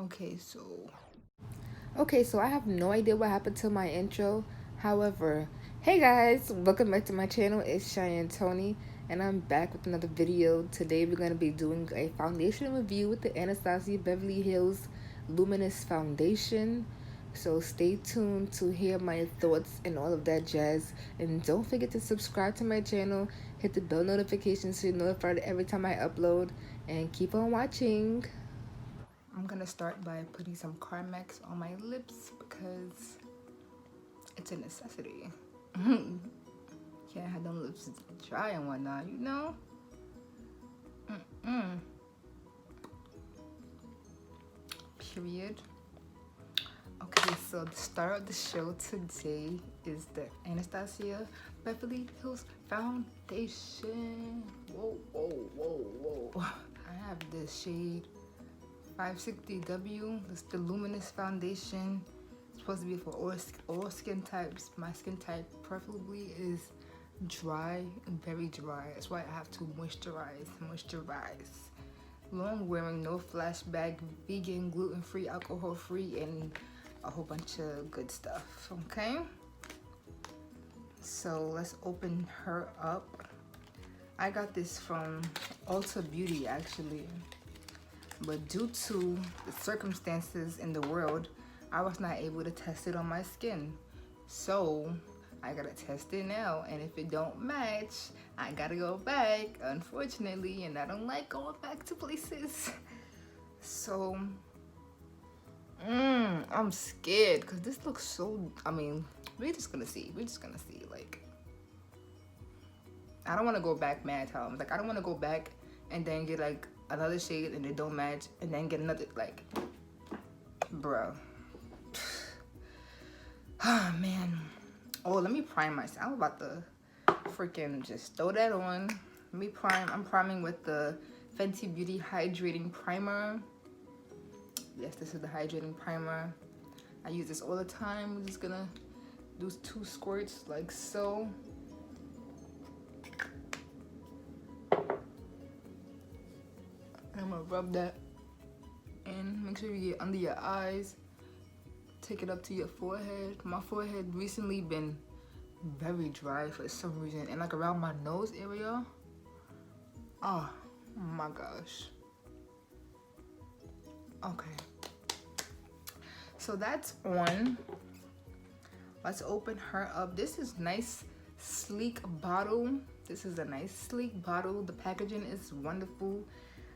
Okay, so I have no idea what happened to my intro. However, hey guys, welcome back to my channel. It's Itscheyennetoni, and I'm back with another video. Today we're going to be doing a foundation review with the Anastasia Beverly Hills Luminous Foundation. So stay tuned to hear my thoughts and all of that jazz. And don't forget to subscribe to my channel, hit the bell notification so you're notified every time I upload, and keep on watching. I'm gonna start by putting some Carmex on my lips because it's a necessity. Can't have them lips dry and whatnot, you know? Period. Okay, so the star of the show today is the Anastasia Beverly Hills Foundation. Whoa, whoa, whoa, whoa. I have this shade 560W. It's the Luminous Foundation. It's supposed to be for all skin types. My skin type preferably is dry, very dry. That's why I have to moisturize. Long wearing, no flashback, vegan, gluten-free, alcohol-free, and a whole bunch of good stuff, okay? So let's open her up. I got this from Ulta Beauty actually, but due to the circumstances in the world, I was not able to test it on my skin. So I gotta test it now, and if it don't match, I gotta go back, unfortunately, and I don't like going back to places. So I'm scared because this looks so, I mean, we're just gonna see, like, I don't want to go back mad times. Like, I don't want to go back and then get like another shade and it don't match and then get another, like, bro. Oh man. Oh, let me prime myself. I'm about to freaking just throw that on. Let me prime. I'm priming with the Fenty Beauty Hydrating Primer. Yes, this is the hydrating primer. I use this all the time. I'm just gonna do 2 squirts like so. I'm gonna rub that in. Make sure you get under your eyes. Take it up to your forehead. My forehead recently been very dry for some reason, and like around my nose area. Oh my gosh. Okay. So that's on. Let's open her up. This is nice, sleek bottle. This is a nice, sleek bottle. The packaging is wonderful.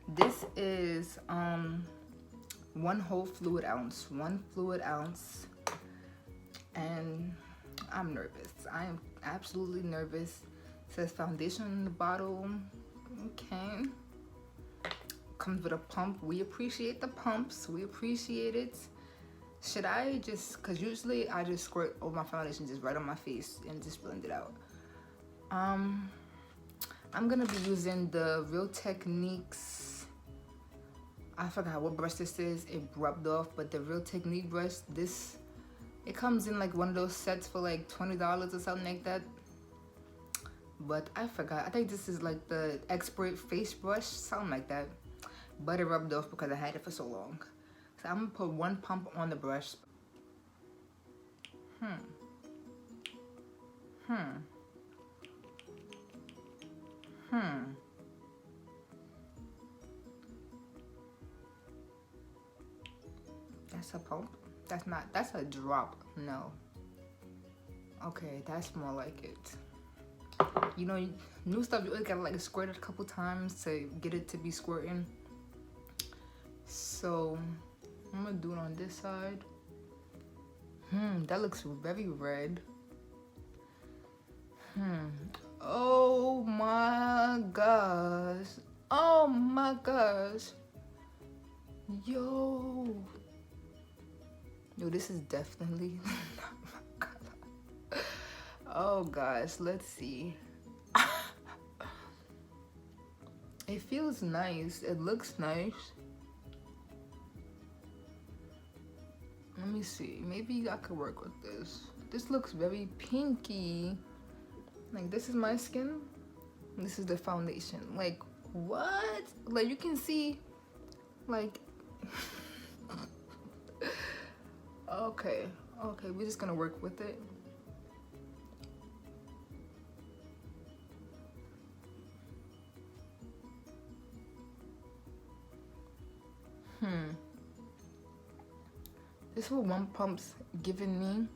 This is 1 whole fluid ounce. 1 fluid ounce. And I'm nervous. I am absolutely nervous. It says foundation in the bottle. Okay. Comes with a pump. We appreciate the pumps. We appreciate it. Should I just, because usually I just squirt over my foundation just right on my face and just blend it out. I'm gonna be using the Real Techniques. I forgot what brush this is. It rubbed off, but the Real Technique brush, this, it comes in like one of those sets for like $20 or something like that. But I forgot. I think this is like the expert face brush, something like that. But it rubbed off because I had it for so long. So I'm gonna put 1 pump on the brush. That's a pump? That's not, that's a drop. No. Okay, that's more like it. You know, new stuff, you always gotta like squirt it a couple times to get it to be squirting. So I'm gonna do it on this side. That looks very red. Oh my gosh. Oh my gosh. Yo, this is definitely not my color. Oh gosh, let's see. It feels nice. It looks nice. Let me see. Maybe I could work with this. This looks very pinky. Like, this is my skin. This is the foundation. Like, what? Like, you can see, like, Okay, okay, we're just gonna work with it. This is what one pump's giving me.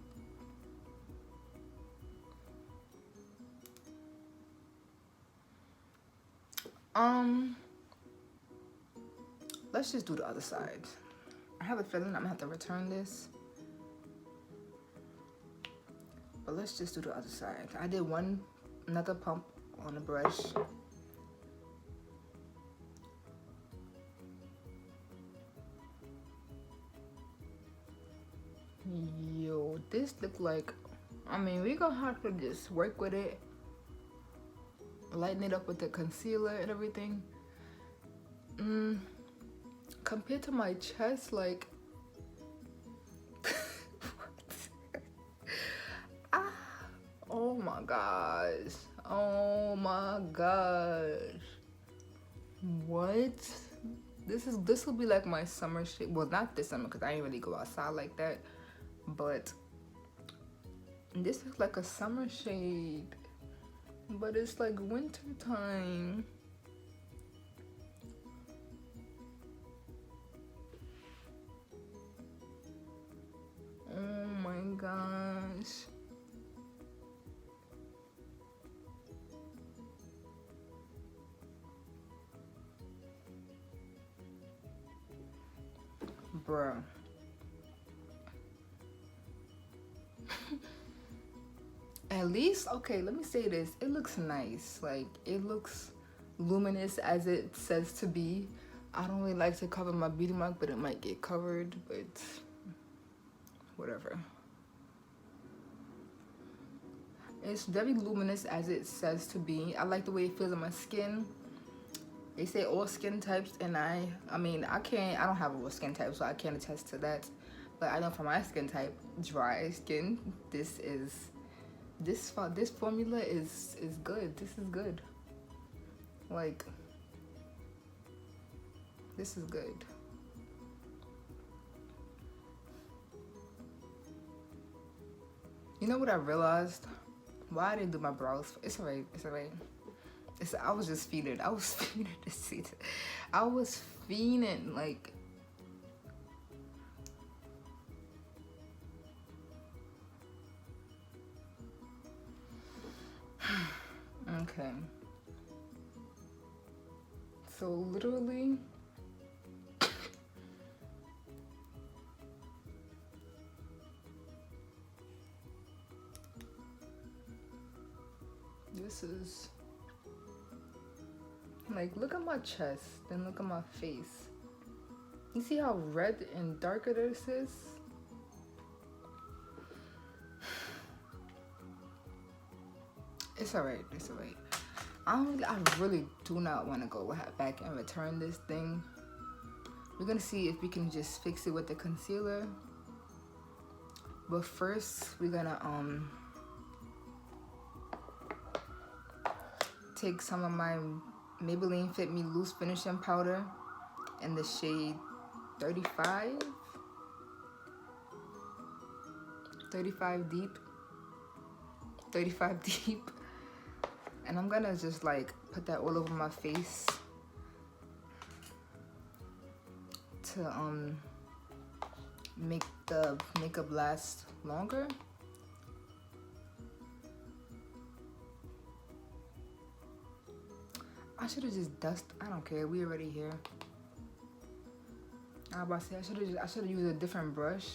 Let's just do the other side. I have a feeling I'm gonna have to return this. But let's just do the other side. I did another pump on the brush. Yo, this look like, I mean, we gonna have to just work with it. Lighten it up with the concealer and everything. Compared to my chest, like, oh my gosh, oh my gosh, what? This will be like my summer shade. Well, not this summer because I ain't really go outside like that, but this is like a summer shade, but it's like winter time. Oh my gosh. Bruh. At least, okay, let me say this. It looks nice. Like, it looks luminous as it says to be. I don't really like to cover my beauty mark, but it might get covered, but whatever. It's very luminous as it says to be. I like the way it feels on my skin. They say all skin types, and I mean, I don't have all skin types, so I can't attest to that. But I know for my skin type, dry skin, this formula is good. This is good. Like, this is good. You know what I realized? Why I didn't do my brows? It's alright. It's alright. I was just feeding. I was feeding to see. I was fiending, like. Okay. So literally. This is. Like, look at my chest, then look at my face. You see how red and darker this is? It's alright, it's alright. I really do not want to go back and return this thing. We're gonna see if we can just fix it with the concealer. But first, we're gonna take some of my Maybelline Fit Me Loose Finishing Powder in the shade 35 deep. 35 deep. And I'm gonna just like put that all over my face to make the makeup last longer. I should have just dusted. I don't care. We already here. I was about to say I should have used a different brush.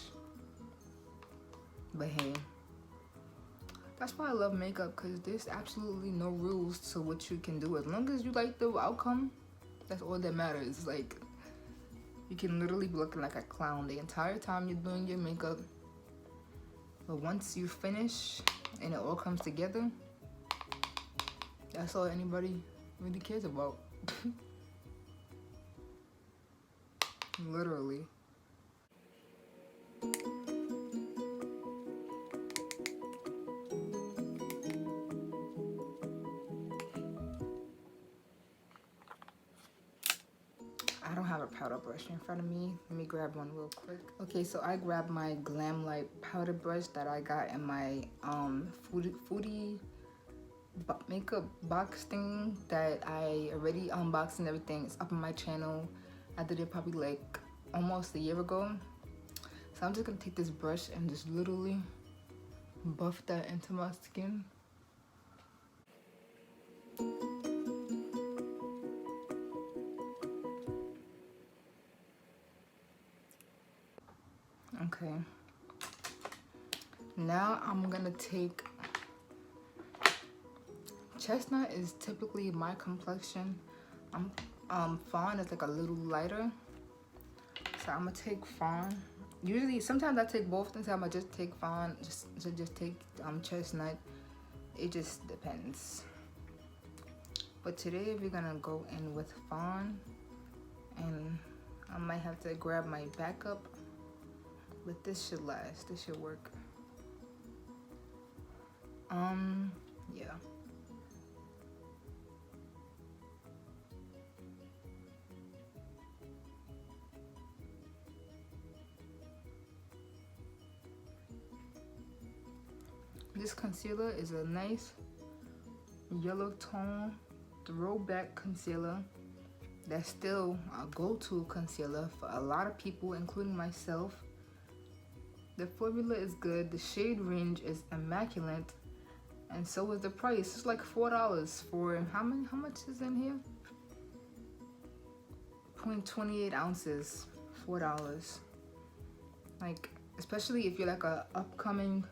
But hey, that's why I love makeup, because there's absolutely no rules to what you can do. As long as you like the outcome, that's all that matters. Like, you can literally be looking like a clown the entire time you're doing your makeup. But once you finish and it all comes together, that's all anybody really cares about. Literally. I don't have a powder powder brush in front of me. Let me grab one real quick. Okay, so I grabbed my GLAM LITE powder brush that I got in my FOODIE makeup box thing that I already unboxed and everything. It's up on my channel. I did it probably like almost a year ago. So I'm just gonna take this brush and just literally buff that into my skin. Okay, now I'm gonna take Chestnut is typically my complexion. Fawn is like a little lighter, so I'm gonna take Fawn. Usually, sometimes I take both, and sometimes I just take Fawn, just take Chestnut. It just depends. But today we're gonna go in with Fawn, and I might have to grab my backup, but this should last. This should work. Yeah. This concealer is a nice yellow tone throwback concealer that's still a go-to concealer for a lot of people, including myself. The formula is good, the shade range is immaculate, and so is the price. It's like $4 for how much is in here? 0.28 ounces, $4. Like, especially if you're like a upcoming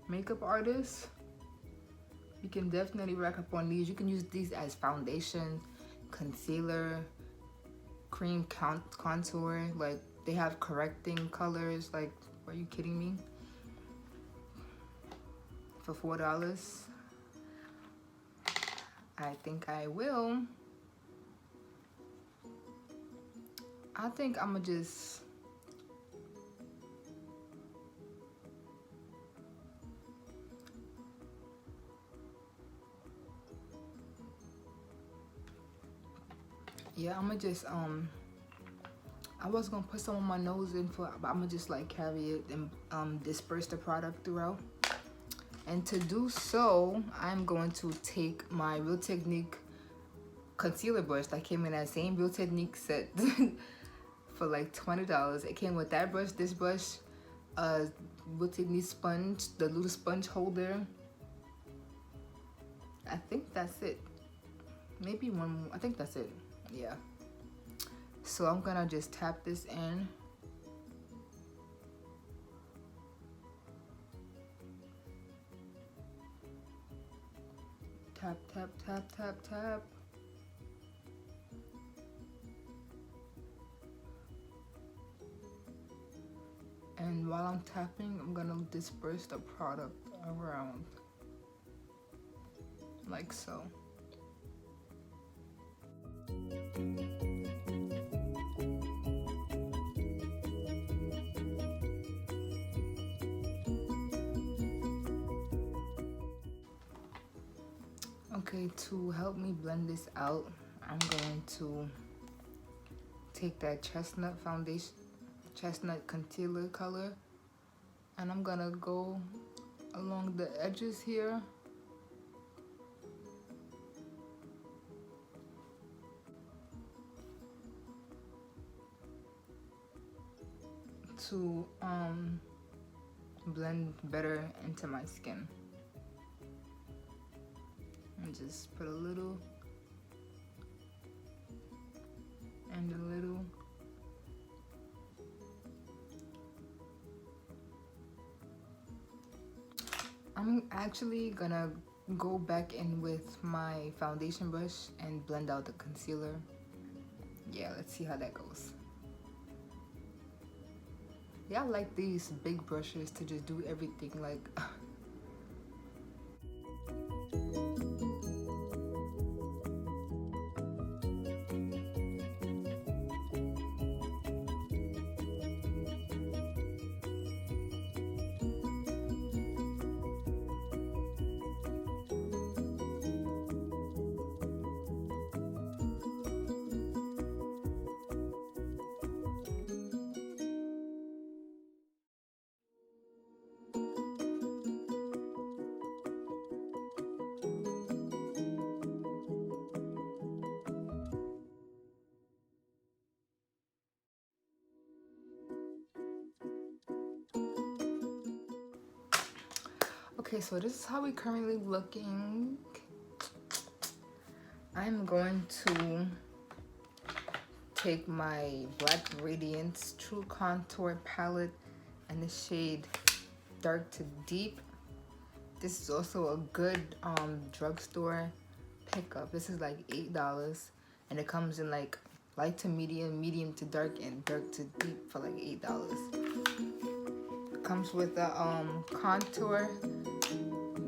makeup artist, you can definitely rack up on these. You can use these as foundation, concealer, cream contour. Like, they have correcting colors. Like, are you kidding me? For $4, I think I will. I think I'm gonna just I'm gonna just I was gonna put some on my nose but I'm gonna just like carry it and disperse the product throughout. And to do so, I'm going to take my Real Technique concealer brush that came in that same Real Technique set for like $20. It came with that brush, this brush, Real Technique sponge, the little sponge holder. I think that's it. Maybe one more. I think that's it. Yeah. So I'm gonna just tap this in. Tap, tap, tap, tap, tap. And while I'm tapping, I'm gonna disperse the product around. Like so. Okay, to help me blend this out, I'm going to take that Chestnut foundation, Chestnut concealer color, and I'm gonna go along the edges here. To blend better into my skin. And just put a little and a little. I'm actually gonna go back in with my foundation brush and blend out the concealer. Yeah, let's see how that goes. Yeah, I like these big brushes to just do everything, like Okay, so this is how we currently looking. I'm going to take my black Radiance True Contour palette and the shade Dark to Deep. This is also a good drugstore pickup. This is like $8, and it comes in like light to medium, medium to dark, and dark to deep for like $8. It comes with a contour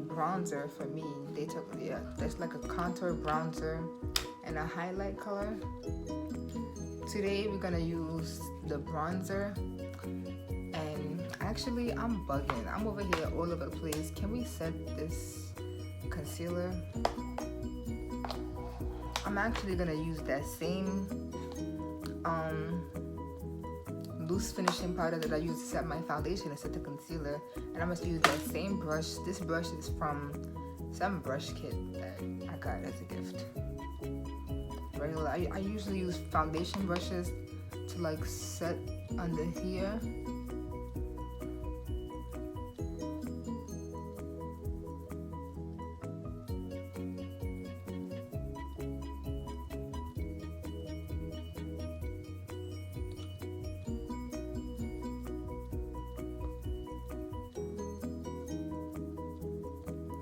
bronzer for me. They took, yeah, that's like a contour bronzer and a highlight color. Today we're gonna use the bronzer, and actually I'm bugging. I'm over here all over the place. Can we set this concealer? I'm actually gonna use that same loose finishing powder that I use to set my foundation and set the concealer, and I'm gonna use that same brush. This brush is from some brush kit that I got as a gift. Regular, I usually use foundation brushes to like set under here.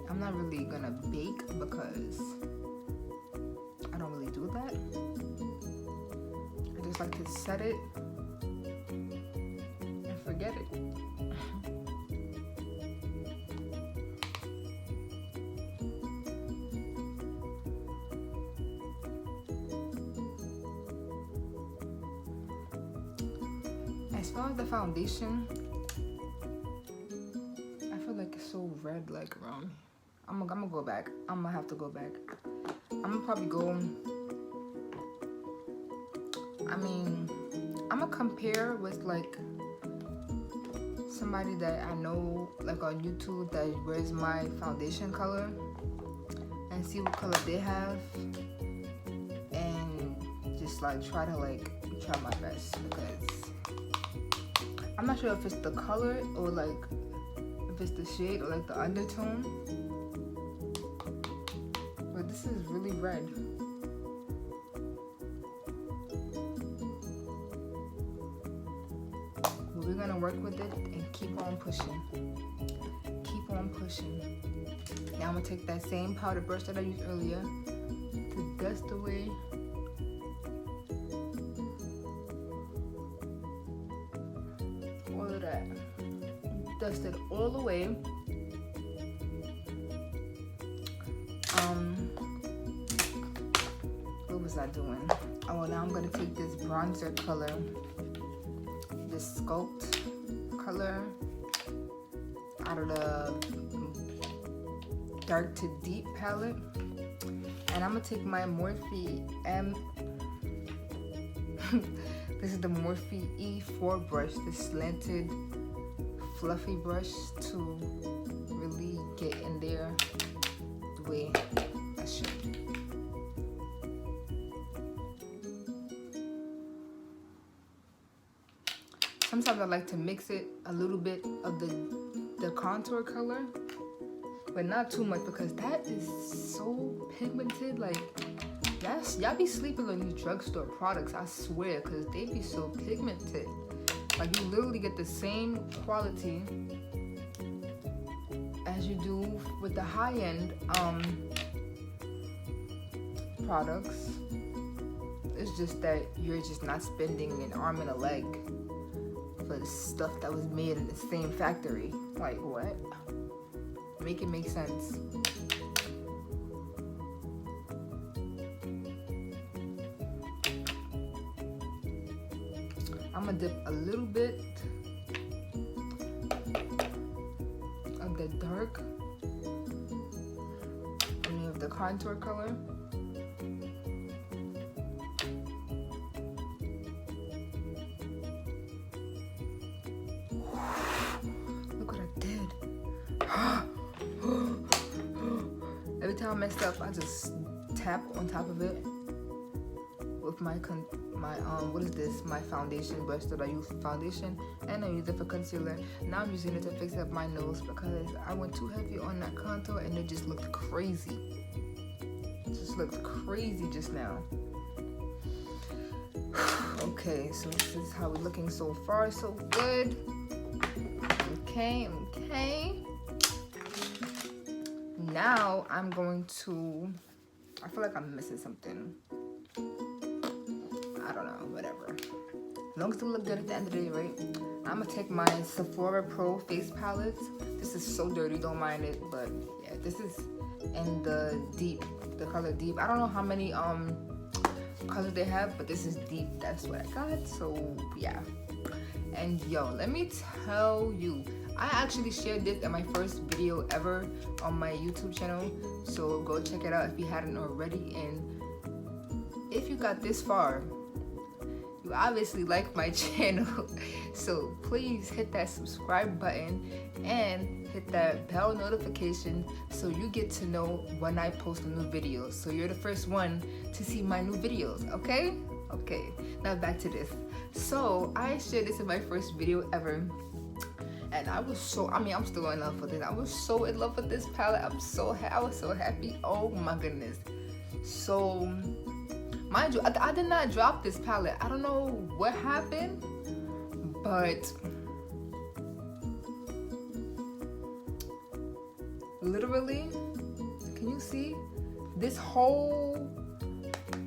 I'm not really gonna bake because I don't really do that. I just like to set it and forget it. As far as the foundation, I feel like it's so red like around me. I'm gonna go back. I'm gonna have to go back. I'm gonna probably go, I mean, I'm gonna compare with like somebody that I know like on YouTube that wears my foundation color and see what color they have, and just like try my best, because I'm not sure if it's the color or like if it's the shade or like the undertone. But this is really red. But we're gonna work with it and keep on pushing. Keep on pushing. Now I'm gonna take that same powder brush that I used earlier to dust away all of that. Dust it all away. What was I doing? Oh, now I'm gonna take this bronzer color, this Sculpt color, out of the Dark to Deep palette, and I'm gonna take my Morphe this is the Morphe E4 brush, this slanted fluffy brush, to really get in there the way I should. Sometimes I like to mix it a little bit of the contour color, but not too much, because that is so pigmented. Like, y'all be sleeping on these drugstore products, I swear, because they be so pigmented. Like, you literally get the same quality as you do with the high-end products. It's just that you're just not spending an arm and a leg for the stuff that was made in the same factory. Like, what? Make it make sense. I'm gonna dip a little bit of the dark, of the contour color. Look what I did. Every time I messed up, I just tap on top of it with my my what is this, my foundation brush that I use for foundation, and I use it for concealer. Now I'm using it to fix up my nose because I went too heavy on that contour and it just looked crazy. It just looked crazy just now. Okay, so this is how we're looking so far. So good. Okay. Now I'm going to, I feel like I'm missing something. I don't know, whatever. As long as it look good at the end of the day, right? I'm gonna take my Sephora Pro face palette. This is so dirty, don't mind it, but yeah, this is in the color deep. I don't know how many colors they have, but this is deep. That's what I got. So yeah. And yo, let me tell you, I actually shared this in my first video ever on my YouTube channel, so go check it out if you hadn't already. And if you got this far, you obviously like my channel, so please hit that subscribe button and hit that bell notification so you get to know when I post a new video, so you're the first one to see my new videos. Okay, now back to this. So I shared this in my first video ever, and I was so, I'm still in love with it. I was so in love with this palette. I was so happy. Oh my goodness. So mind you, I did not drop this palette. I don't know what happened, but literally, can you see? This whole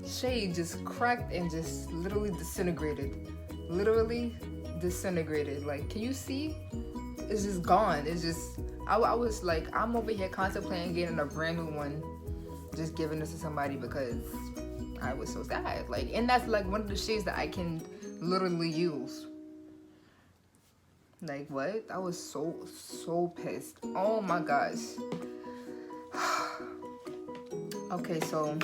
shade just cracked and just literally disintegrated. Like, can you see? It's just gone. It's just, I was like, I'm over here contemplating getting a brand new one, just giving this to somebody because I was so sad. Like, and that's like one of the shades that I can literally use. Like, what? I was so pissed. Oh my gosh. Okay, so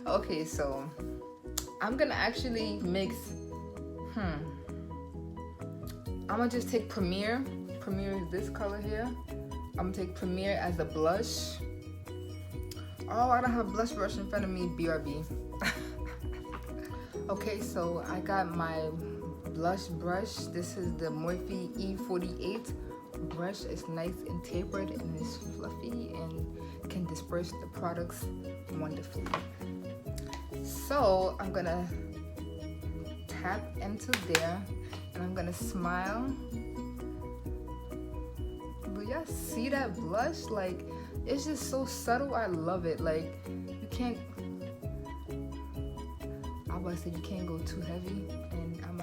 okay, so I'm gonna actually mix. I'm gonna just take Premier is this color here. I'm gonna take Premier as a blush. Oh, I don't have a blush brush in front of me, BRB. Okay, so I got my blush brush. This is the Morphe E48 brush. It's nice and tapered and it's fluffy and can disperse the products wonderfully. So I'm gonna tap into there and I'm gonna smile. Do y'all see that blush? Like, it's just so subtle. I love it. Like, you can't, I was say you can't go too heavy, and I'm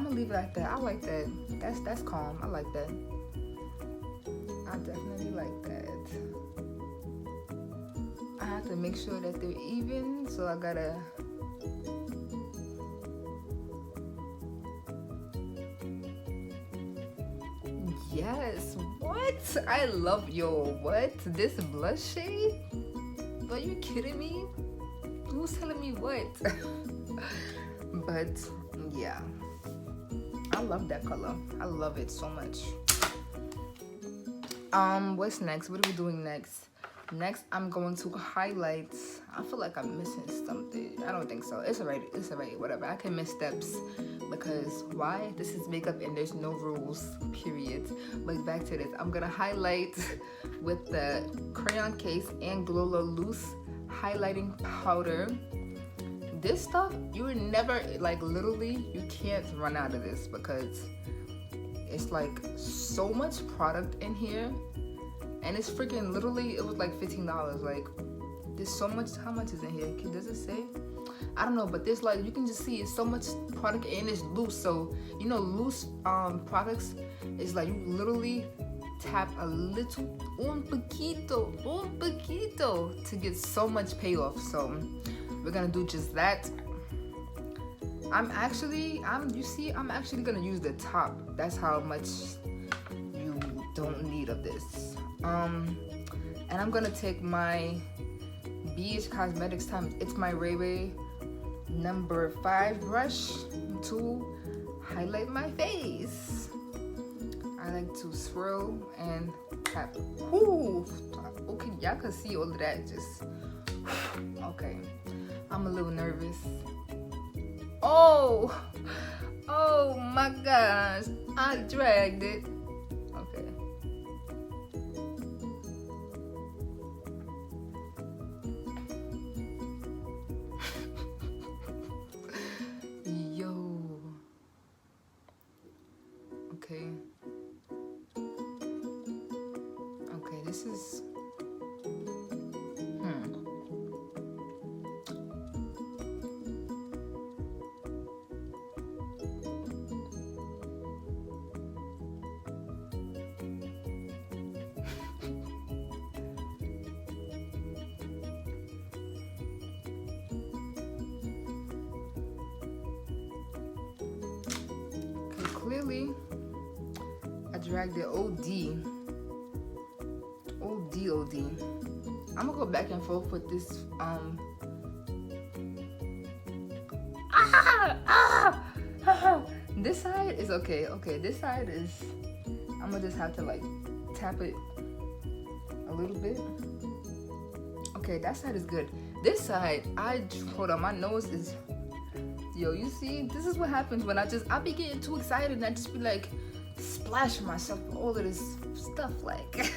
gonna leave it like that. I like that. That's calm. I like that. I definitely like that. I have to make sure that they're even, so I gotta. Yes, what? I love what? This blush shade? Are you kidding me? Who's telling me what? But yeah, I love that color. I love it so much. What's next? What are we doing next? Next, I'm going to highlight. I feel like I'm missing something. I don't think so. It's alright. Whatever. I can miss steps because why? This is makeup and there's no rules, period. But back to this. I'm gonna highlight with the CrayonCase Anglowla Loose Highlighting Powder. This stuff, you would never, like, literally, you can't run out of this because it's like so much product in here. And it's freaking literally, it was like $15. Like, there's so much. How much is in here? Does it say? I don't know, but there's like, you can just see it's so much product and it's loose. So, you know, loose products is like you literally tap a little, un poquito to get so much payoff. So we're gonna do just that. I'm actually gonna use the top. That's how much you don't need of this. And I'm gonna take my BH Cosmetics it's my Ray number 5 brush to highlight my face. I like to swirl and tap. Ooh, okay, y'all can see all of that just Okay, I'm a little nervous. Oh my gosh, I dragged it. Okay. Yo. Okay. Okay, this is clearly I dragged it OD. I'm gonna go back and forth with this this side is okay. Okay, this side is, I'm gonna just have to like tap it a little bit. Okay, that side is good. This side, hold on, my nose is, yo, you see, this is what happens when I be getting too excited and I just be like splashing myself with all of this stuff like.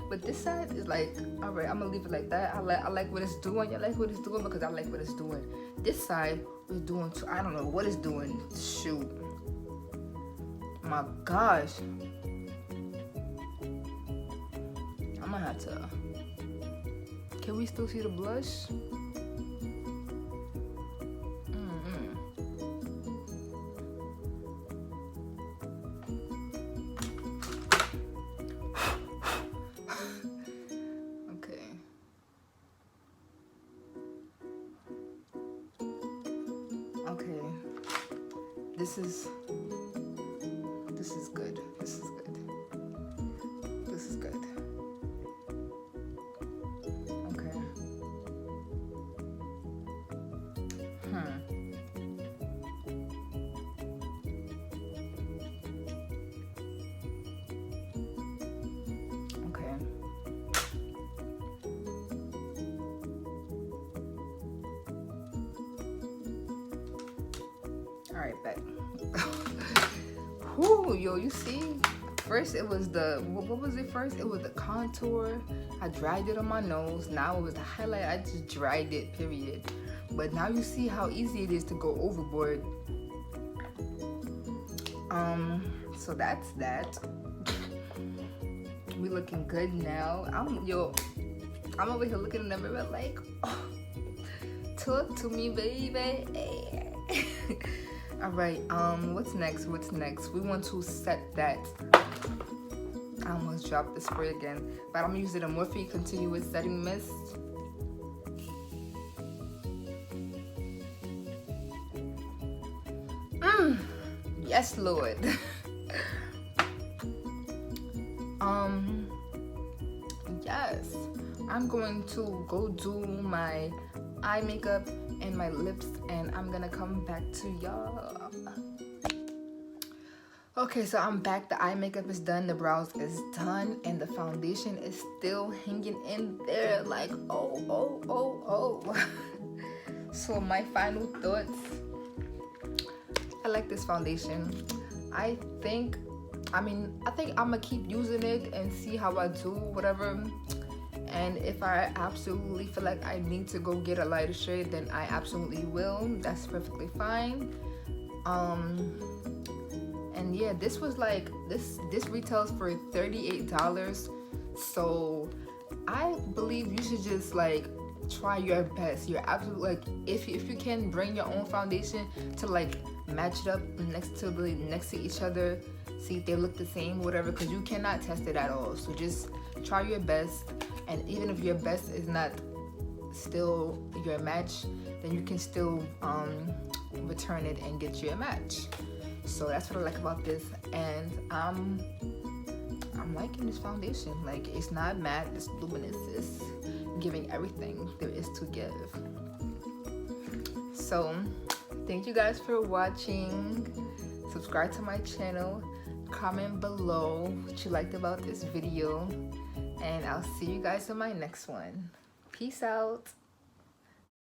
But this side is like, all right, I'm gonna leave it like that. I like what it's doing. You like what it's doing because I like what it's doing. This side is doing too, I don't know what it's doing. Shoot, my gosh, I'm gonna have to. Can we still see the blush? Okay, this is good. This is good. This is good. Okay. Okay. All right, back. Whoo, yo, you see? First it was the, what was it first? It was the contour. I dragged it on my nose. Now it was the highlight. I just dragged it, period. But now you see how easy it is to go overboard. So that's that. We looking good now. I'm over here looking in the mirror like, oh, talk to me, baby. All right, what's next? We want to set that. I almost dropped the spray again, but I'm using a Morphe Continuous Setting Mist. Yes, Lord. Yes, I'm going to go do my eye makeup and my lips, and I'm gonna come back to y'all. Okay, so I'm back. The eye makeup is done, the brows is done, and the foundation is still hanging in there like oh. So my final thoughts. I like this foundation. I think I'm gonna keep using it and see how I do, whatever. And if I absolutely feel like I need to go get a lighter shade, then I absolutely will. That's perfectly fine. And yeah, this was like, this retails for $38. So I believe you should just like try your best. You're absolutely like, if you can bring your own foundation to like match it up next to each other, see if they look the same, whatever, because you cannot test it at all. So just try your best. And even if your best is not still your match, then you can still return it and get you a match. So that's what I like about this. And I'm liking this foundation. Like, it's not matte, it's luminous, it's giving everything there is to give. So thank you guys for watching. Subscribe to my channel, comment below what you liked about this video, and I'll see you guys in my next one. Peace out.